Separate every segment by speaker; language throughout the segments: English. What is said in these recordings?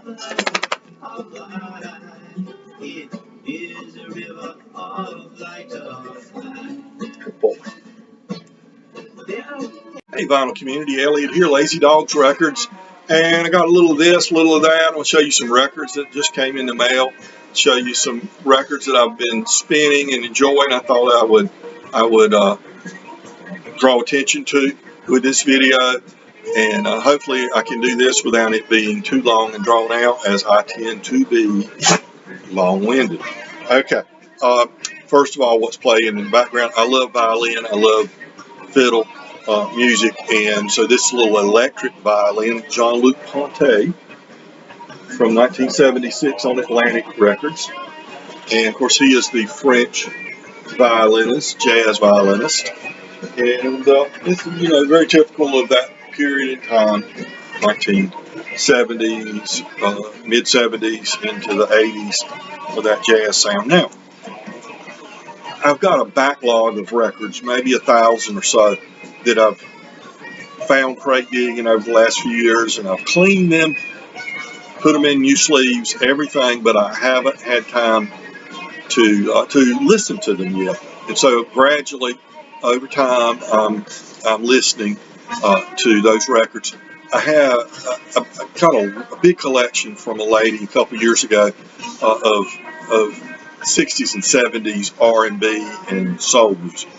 Speaker 1: of light. It is a river of light of light. Hey, vinyl community, Elliot here, Lazy Dogs Records, and I got a little of this, a little of that. I'm going to show you some records that just came in the mail, show you some records that I've been spinning and enjoying. I thought I would draw attention to with this video, and hopefully I can do this without it being too long and drawn out, as I tend to be long-winded. Okay, first of all, what's playing in the background? I love violin, I love fiddle music, and so this little electric violin, Jean-Luc Ponty from 1976 on Atlantic Records, and of course he is the French violinist, jazz violinist, and it's very typical of that period in time, 1970s, mid 70s into the 80s, with that jazz sound. Now, I've got a backlog of records, maybe 1,000 or so, that I've found crate digging over the last few years, and I've cleaned them, put them in new sleeves, everything, but I haven't had time to listen to them yet. And so gradually, over time, I'm listening to those records. I have got a big collection from a lady a couple years ago of 60s and 70s R&B and soul music,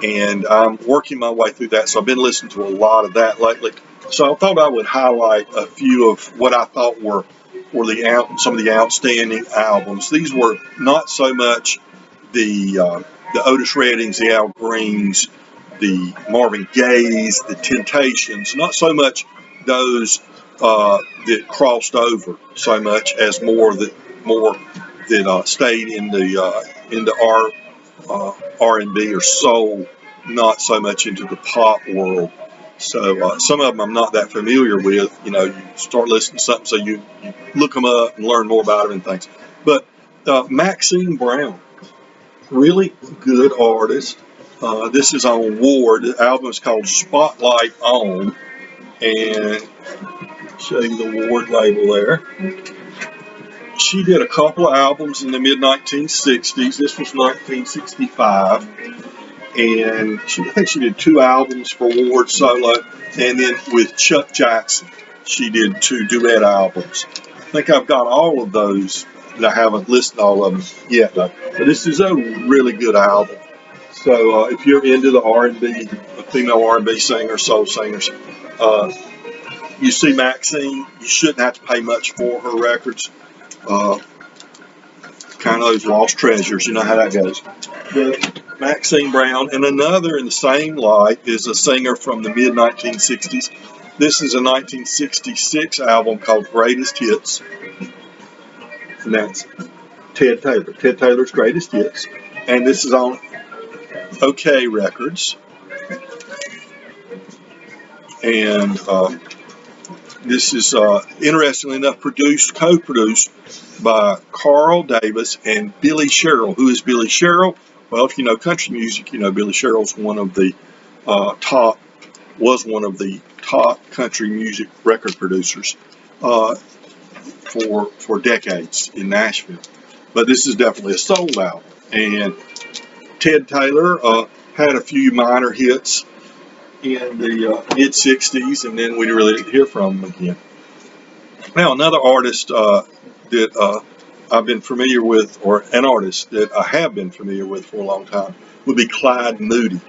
Speaker 1: and I'm working my way through that, so I've been listening to a lot of that lately. So I thought I would highlight a few of what I thought were some of the outstanding albums. These were not so much the Otis Reddings, the Al Greens, the Marvin Gayes, the Temptations, not so much those that crossed over so much as more that stayed in the R&B or soul, not so much into the pop world. So some of them I'm not that familiar with. You start listening to something, so you look them up and learn more about them and things. But Maxine Brown, really good artist. This is on Ward. The album is called Spotlight On, and show you the Ward label there. She did a couple of albums in the mid-1960s. This was 1965. And I think she did 2 albums for Ward solo. And then with Chuck Jackson, she did 2 duet albums. I think I've got all of those, and I haven't listed all of them yet, though. But this is a really good album. So if you're into the R&B, female R&B singers, soul singers, you see Maxine, you shouldn't have to pay much for her records. Kind of those lost treasures, you know how that goes. But Maxine Brown, and another in the same light is a singer from the mid-1960s. This is a 1966 album called Greatest Hits, and that's Ted Taylor. Ted Taylor's Greatest Hits, and this is on OK Records. And this is, interestingly enough, co-produced by Carl Davis and Billy Sherrill. Who is Billy Sherrill? Well, if you know country music, you know Billy Sherrill's one of the top country music record producers for decades in Nashville. But this is definitely a soul album. And Ted Taylor had a few minor hits in the mid-60s, and then we really didn't hear from him again. Now, another artist that I've been familiar with, or an artist that I have been familiar with for a long time, would be Clyde Moody.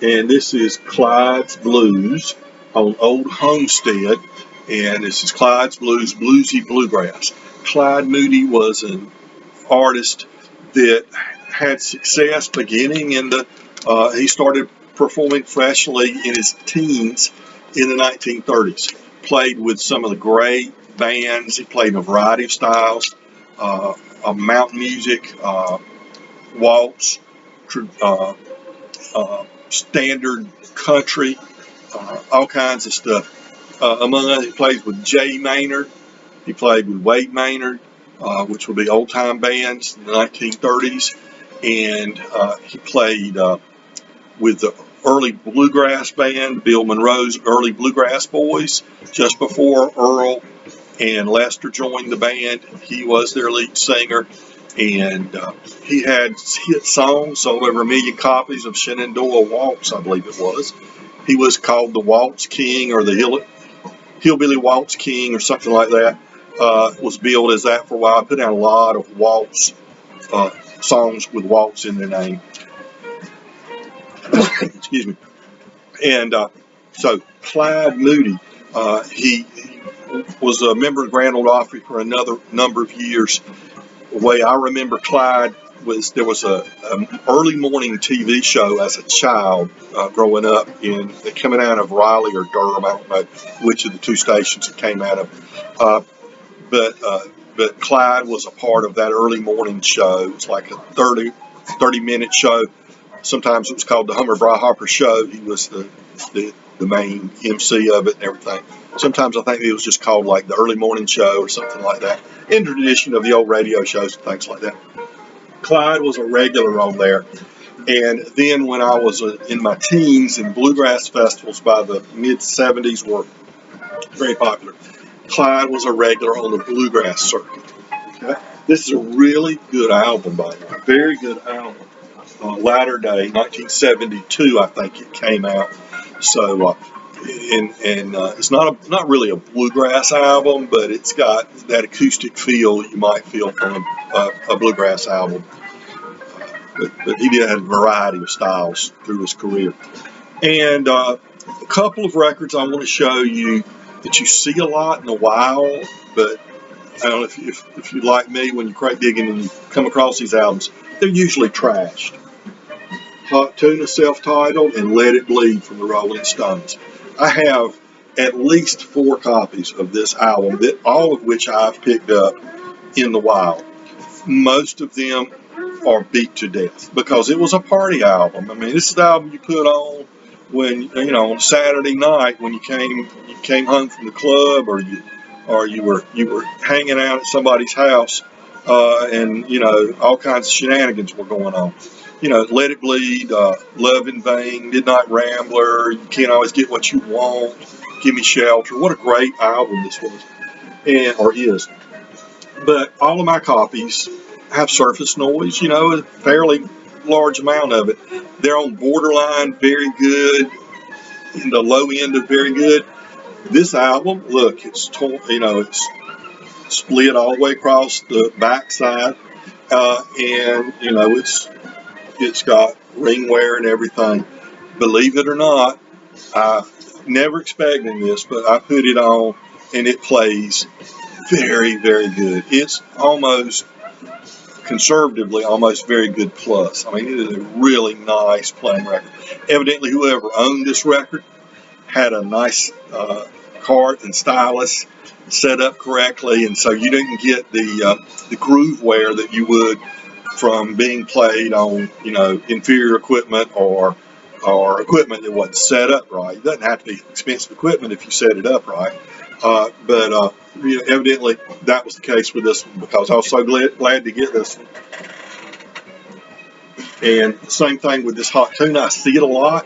Speaker 1: And this is Clyde's Blues on Old Homestead, and this is Clyde's Blues, bluesy bluegrass. Clyde Moody was an artist that had success beginning in he started performing freshly in his teens in the 1930s. Played with some of the great bands. He played in a variety of styles, mountain music, waltz, standard country, all kinds of stuff. Among others, he played with Jay Maynard. He played with Wade Maynard, which would be old-time bands in the 1930s. And he played with the early bluegrass band, Bill Monroe's Early Bluegrass Boys, just before Earl and Lester joined the band. He was their lead singer, and he had hit songs, sold over 1 million copies of Shenandoah Waltz, I believe it was. He was called the Waltz King, or the Hillbilly Waltz King, or something like that. Was billed as that for a while. I put out a lot of waltz songs with waltz in their name. Excuse me. And so Clyde Moody, he was a member of Grand Ole Opry for another number of years. The way I remember Clyde was there was an early morning TV show as a child growing up coming out of Raleigh or Durham. I don't know which of the two stations it came out of. But Clyde was a part of that early morning show. It was like a 30-minute show. Sometimes it was called the Hummer Bryhopper Show. He was the main MC of it and everything. Sometimes I think it was just called like the Early Morning Show or something like that, in tradition of the old radio shows and things like that. Clyde was a regular on there. And then when I was in my teens, and bluegrass festivals by the mid-'70s were very popular, Clyde was a regular on the bluegrass circuit. Okay? This is a really good album, by the way. Very good album. Latter Day, 1972, I think it came out. So, it's not really a bluegrass album, but it's got that acoustic feel you might feel from a bluegrass album. But he did have a variety of styles through his career. And a couple of records I want to show you that you see a lot in a while, but I don't know if you're like me, when you crack digging and you come across these albums, they're usually trashed. Hot Tuna, self-titled, and Let It Bleed from the Rolling Stones. I have at least 4 copies of this album, all of which I've picked up in the wild. Most of them are beat to death because it was a party album. I mean, this is the album you put on when, on a Saturday night when you came home from the club, or you were hanging out at somebody's house, and all kinds of shenanigans were going on. Let It Bleed, Love in Vain, Midnight Rambler, You Can't Always Get What You Want, Give Me Shelter. What a great album this was, or is. But all of my copies have surface noise, a fairly large amount of it. They're on borderline very good, in the low end of very good. This album, look, it's it's split all the way across the backside, and it's got ring wear and everything. Believe it or not, I never expecting this, but I put it on and it plays very, very good. It's almost conservatively almost very good plus. I mean, it is a really nice playing record. Evidently, whoever owned this record had a nice cart and stylus set up correctly, and so you didn't get the groove wear that you would from being played on inferior equipment or equipment that wasn't set up right. It doesn't have to be expensive equipment if you set it up right. But evidently that was the case with this one, because I was so glad to get this one. And the same thing with this Hot Tuna. I see it a lot,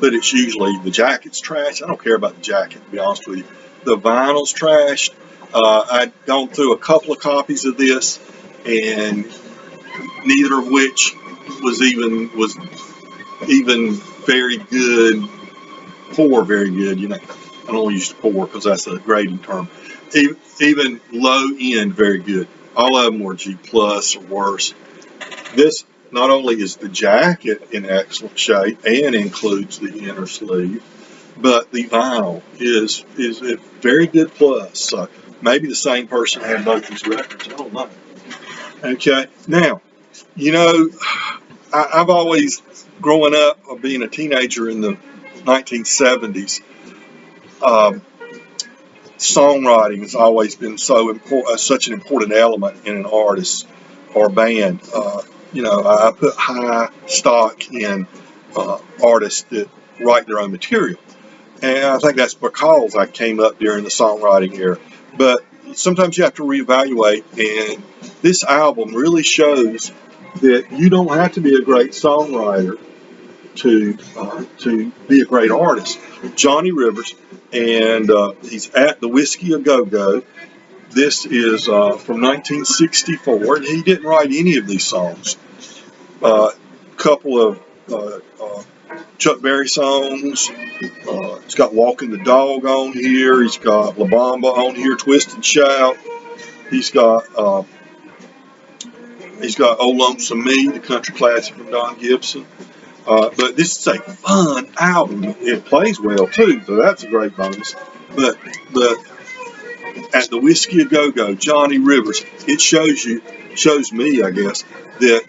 Speaker 1: but it's usually the jacket's trashed. I don't care about the jacket, to be honest with you. The vinyl's trashed. I'd gone through a couple of copies of this, and neither of which was even very good, poor, very good. I don't use poor because that's a grading term. Even low end, very good. All of them were G plus or worse. This not only is the jacket in excellent shape and includes the inner sleeve, but the vinyl is a very good plus. So maybe the same person had both these records. I don't know. Okay, now, I've always, growing up, being a teenager in the 1970s, songwriting has always been such an important element in an artist or band. I put high stock in artists that write their own material, and I think that's because I came up during the songwriting era. But sometimes you have to reevaluate, and this album really shows that you don't have to be a great songwriter to be a great artist. Johnny Rivers, and he's at the Whiskey A Go Go, This is from 1964, and he didn't write any of these songs. A couple of Chuck Berry songs. He's got Walking the Dog on here. He's got La Bamba on here, Twist and Shout. He's got Old Lonesome Me, the country classic from Don Gibson. But this is a fun album. It plays well too, so that's a great bonus. But at the Whiskey A Go-Go, Johnny Rivers, it shows me, I guess, that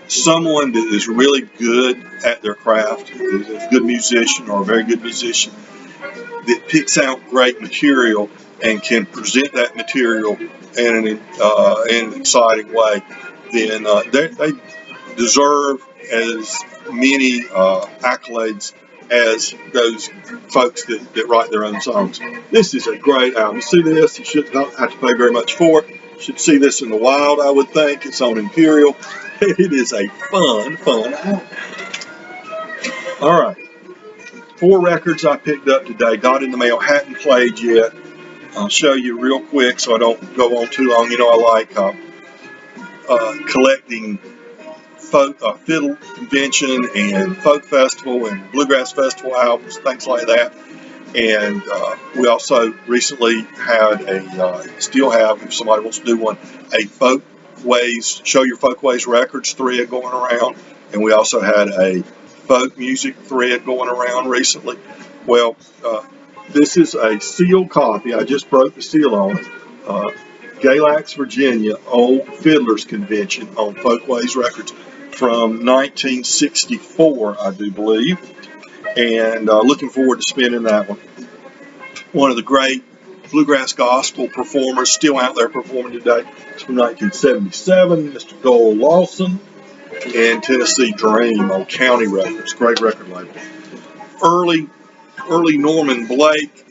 Speaker 1: someone that is really good at their craft, is a good musician or a very good musician, that picks out great material and can present that material in an exciting way, then they deserve as many accolades as those folks that write their own songs. This is a great album. You see this, you should not have to pay very much for it. You should see this in the wild, I would think. It's on Imperial. It is a fun album. All right. 4 records I picked up today, got in the mail, hadn't played yet. I'll show you real quick so I don't go on too long. You know, I like collecting folk fiddle convention and folk festival and bluegrass festival albums, things like that. And we also recently had still have, if somebody wants to do one, a Folkways, Show Your Folkways Records thread going around. And we also had a folk music thread going around recently. Well, this is a sealed copy. I just broke the seal on it. Galax, Virginia, Old Fiddlers Convention on Folkways Records from 1964, I do believe. And looking forward to spinning that one. One of the great bluegrass gospel performers still out there performing today. It's from 1977, Mr. Dole Lawson, and Tennessee Dream on County Records. Great record label. Early Norman Blake.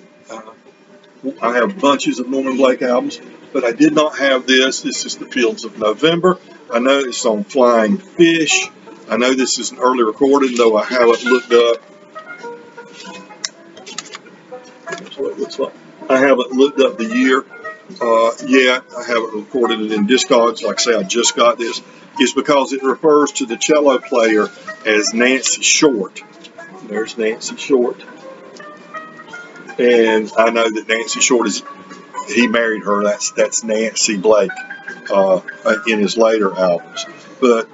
Speaker 1: I have bunches of Norman Blake albums, but I did not have this. This is The Fields of November. I know it's on Flying Fish. I know this is an early recording, though I haven't looked up. That's what it looks like. I haven't looked up the year yet. I haven't recorded it in Discogs. Like I say, I just got this. It's because it refers to the cello player as Nancy Short. There's Nancy Short. And I know that Nancy Short he married her. That's Nancy Blake in his later albums. But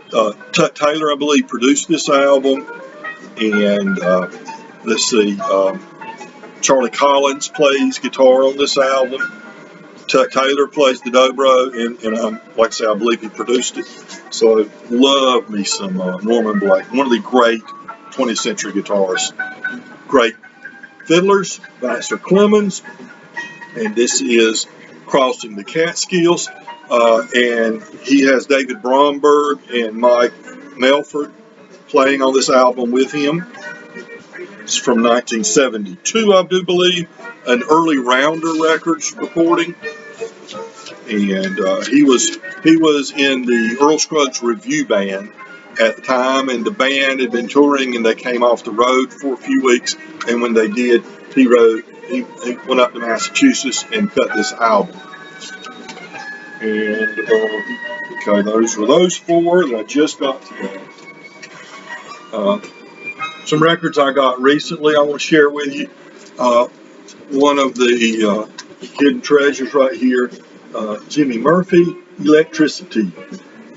Speaker 1: Tut Taylor, I believe, produced this album. And let's see, Charlie Collins plays guitar on this album. Tut Taylor plays the dobro, and like I say, I believe he produced it. So I love me some Norman Blake, one of the great 20th century guitarists. Great fiddlers, Vassar Clemens, and this is Crossing the Catskills. And he has David Bromberg and Mike Melford playing on this album with him. It's from 1972, I do believe, an early Rounder Records recording. And he was in the Earl Scruggs Review Band at the time, and the band had been touring, and they came off the road for a few weeks. And when they did, he went up to Massachusetts and cut this album. And okay, those were those 4 that I just got today. Some records I got recently I want to share with you. One of the hidden treasures right here, Jimmy Murphy, Electricity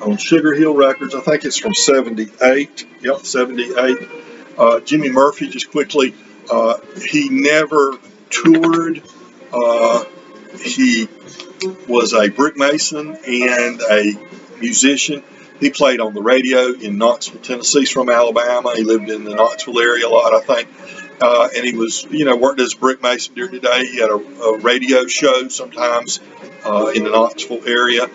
Speaker 1: on Sugar Hill Records. I think it's from 78. Yep, 78. Jimmy Murphy, just quickly, he never toured. He was a brick mason and a musician. He played on the radio in Knoxville, Tennessee. He's from Alabama. He lived in the Knoxville area a lot, I think. And he was, worked as a brick mason during the day. He had a radio show sometimes in the Knoxville area.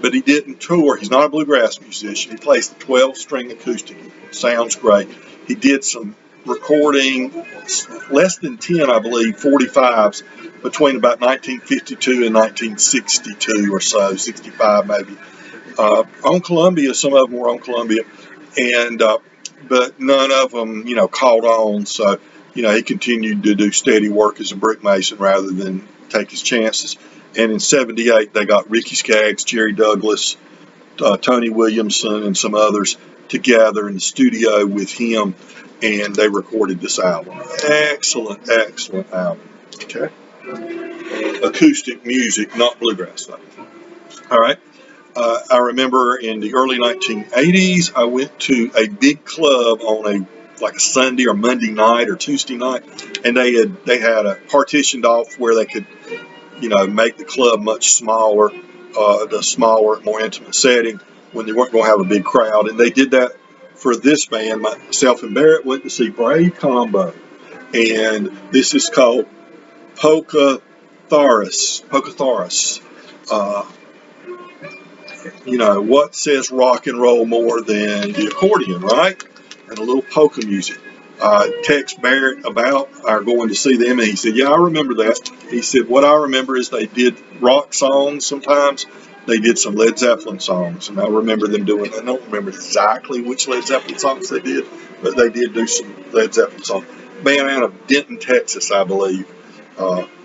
Speaker 1: But he didn't tour. He's not a bluegrass musician. He plays the 12-string acoustic. Sounds great. He did some recording, less than 10, I believe, 45s between about 1952 and 1962 or so, 65 maybe. On Columbia, some of them were on Columbia, and but none of them, caught on. So, he continued to do steady work as a brick mason rather than take his chances. And in '78, they got Ricky Skaggs, Jerry Douglas, Tony Williamson, and some others together in the studio with him, and they recorded this album. Excellent, excellent album. Okay. Acoustic music, not bluegrass though. All right. I remember in the early 1980s, I went to a big club on a Sunday or Monday night or Tuesday night, and they had a partitioned off where they could, make the club much smaller, the smaller, more intimate setting when they weren't going to have a big crowd. And they did that for this band. Myself and Barrett went to see Brave Combo, and this is called Polka Thoris. What says rock and roll more than the accordion, right? And a little polka music. Text Barrett about our going to see them, and he said, yeah, I remember that. He said, what I remember is they did rock songs sometimes. They did some Led Zeppelin songs, and I remember them doing, I don't remember exactly which Led Zeppelin songs they did, but they did do some Led Zeppelin songs. Band out of Denton, Texas, I believe,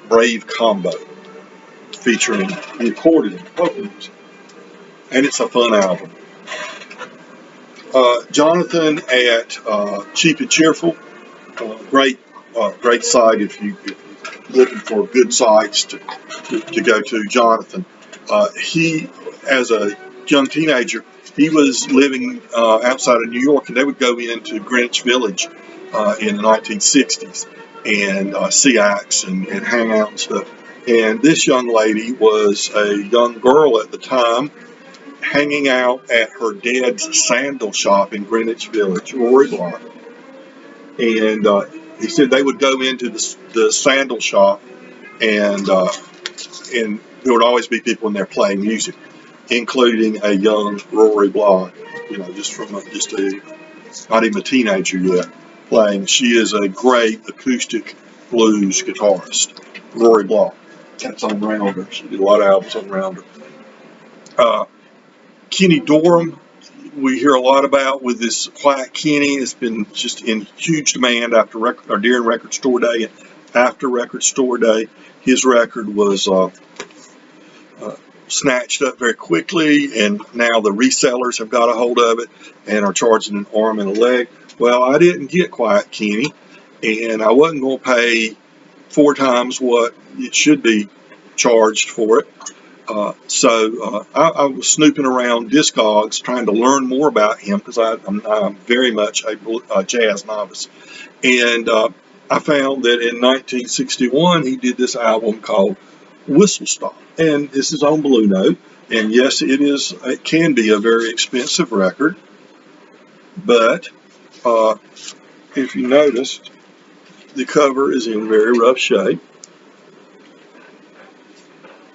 Speaker 1: Brave Combo, featuring the accordion, polka music. And it's a fun album. Jonathan at Cheap and Cheerful, great site if you're looking for good sites to go to. Jonathan, he, as a young teenager, he was living outside of New York, and they would go into Greenwich Village in the 1960s and see acts and hang out and stuff. And this young lady was a young girl at the time, hanging out at her dad's sandal shop in Greenwich Village, Rory Block. And he said they would go into the sandal shop, and there would always be people in there playing music, including a young Rory Block, just not even a teenager yet, playing. She is a great acoustic blues guitarist, Rory Block. That's on Rounder. She did a lot of albums on Rounder. Kenny Dorham, we hear a lot about with this Quiet Kenny. It's been just in huge demand during Record Store Day and after Record Store Day. His record was snatched up very quickly, and now the resellers have got a hold of it and are charging an arm and a leg. Well, I didn't get Quiet Kenny, and I wasn't going to pay 4 times what it should be charged for it. So I was snooping around Discogs trying to learn more about him, because I'm very much a jazz novice. And I found that in 1961 he did this album called Whistle Stop, and this is on Blue Note. And yes, it can be a very expensive record, but if you noticed, the cover is in very rough shape.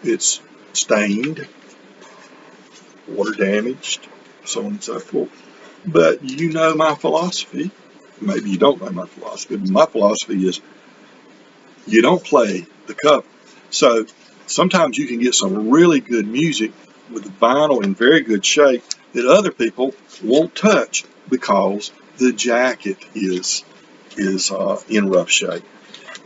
Speaker 1: It's stained, water damaged, so on and so forth. But you know my philosophy. Maybe you don't know my philosophy, but my philosophy is you don't play the cover. So sometimes you can get some really good music with the vinyl in very good shape that other people won't touch because the jacket is in rough shape.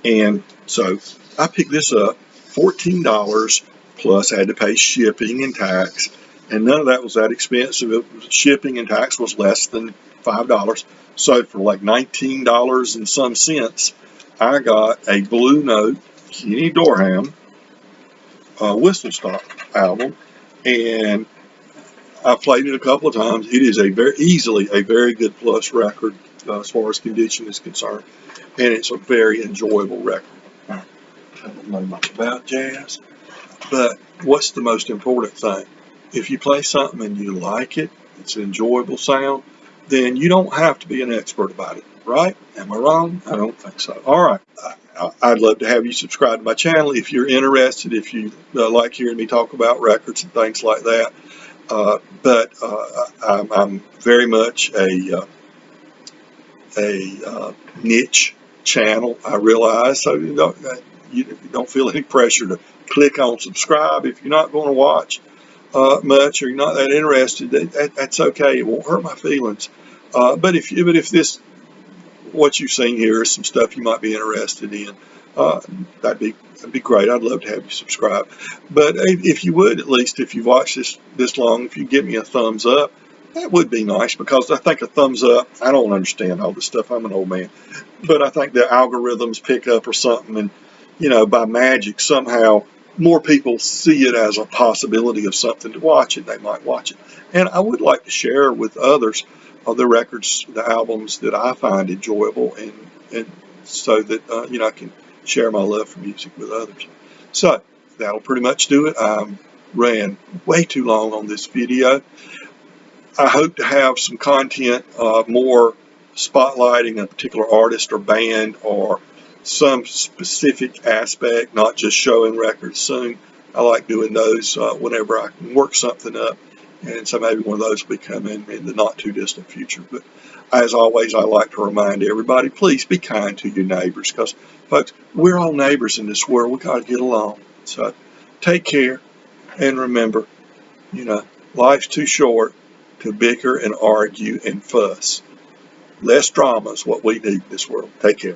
Speaker 1: And so I picked this up, $14, plus I had to pay shipping and tax, and none of that was that expensive. Shipping and tax was less than $5. So for like $19 and some cents, I got a Blue Note Kenny Dorham Whistle Stop album, and I played it a couple of times. It is easily a very good plus record as far as condition is concerned, and it's a very enjoyable record. I don't know much about jazz, but what's the most important thing? If you play something and you like it, it's an enjoyable sound, then you don't have to be an expert about it, right? Am I wrong? I don't think so. All right. I'd love to have you subscribe to my channel if you're interested, if you like hearing me talk about records and things like that. But I'm very much a niche channel, I realize, so you don't feel any pressure to click on subscribe if you're not going to watch much, or you're not that interested. That's okay. It won't hurt my feelings. But if this, what you've seen here, is some stuff you might be interested in, That'd be great. I'd love to have you subscribe. But if you would, at least if you've watched this long, if you give me a thumbs up, that would be nice, because I think a thumbs up, I don't understand all this stuff. I'm an old man. But I think the algorithms pick up or something, and, by magic, somehow more people see it as a possibility of something to watch, and they might watch it. And I would like to share with others the records, the albums that I find enjoyable, and so that, I can share my love for music with others. So that'll pretty much do it. I ran way too long on this video. I hope to have some content, more spotlighting a particular artist or band or some specific aspect, not just showing records soon. I like doing those whenever I can work something up, and so maybe one of those will be coming in the not too distant future. But as always, I like to remind everybody, please be kind to your neighbors, because, folks, we're all neighbors in this world. We got to get along. So take care, and remember, life's too short to bicker and argue and fuss. Less drama is what we need in this world. Take care.